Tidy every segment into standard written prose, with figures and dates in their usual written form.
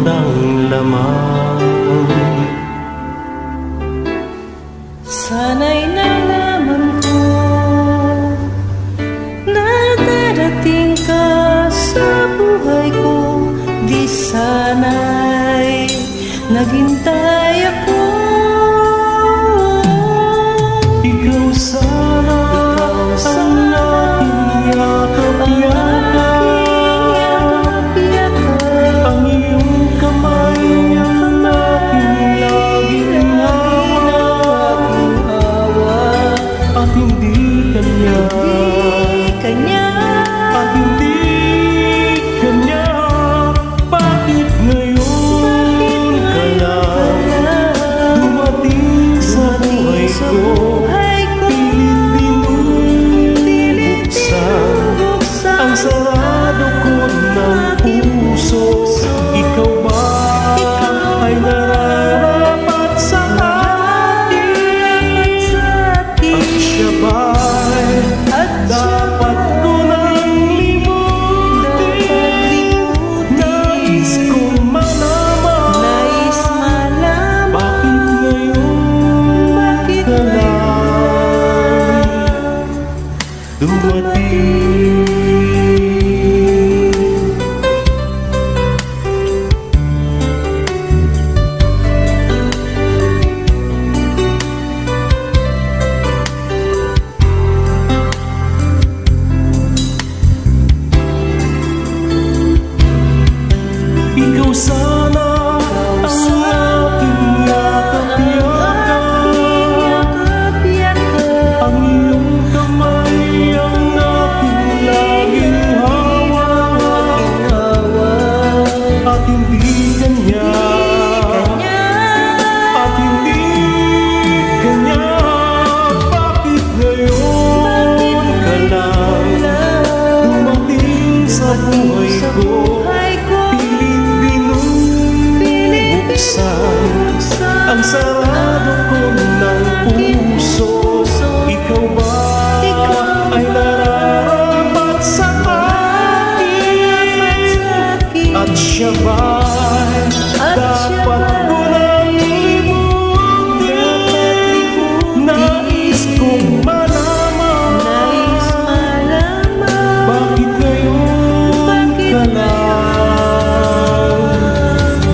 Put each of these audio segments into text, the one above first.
ng lamang. Sana'y nalaman ko na darating ka sa buhay ko. Di sana'y naghintay ako. Ikaw sana ang aking yakap-yakap. Ang iyong kamay ang aking laging hawa. At hindi kanya, at hindi kanya. Bakit ngayon ka lang dumating sa buhay ko? Pilit binubuksan ang sarado ko ng puso. Ikaw ba ay nararapat sa akin? At siya ba'y dapat ko nang limutin? Nais kong malaman, bakit ngayon ka lang dumating? Ikaw sana ang aking yakap-yakap. Ang iyong kamay ang aking laging hawa. At hindi kanya, at hindi kanya. Bakit ngayon ka lang dumating sa buhay ko? Ang sarado ko ng puso. Ikaw ba ay nararapat sa akin? At siya ba'y dapat ko nang limutin? Nais kong malaman, bakit ngayon ka lang?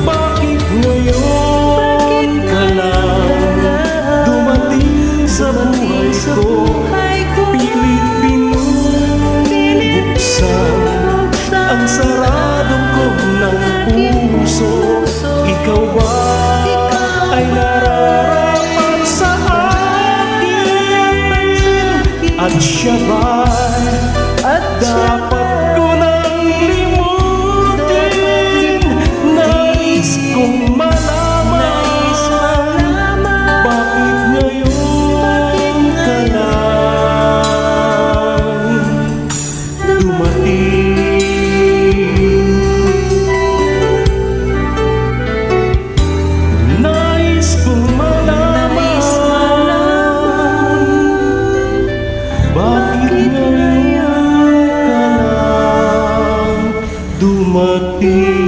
Bakit ngayon ka lang dumating sa buhay ko? Pilit binubuksan ang sarado ko ng puso. Ikaw ba ay nararapat sa akin? At siya ba'y dapat ko nang limutin? Nais kong malaman, bakit ngayon ka lang dumating? Nais kong malaman, bakit ngayon ka lang dumating?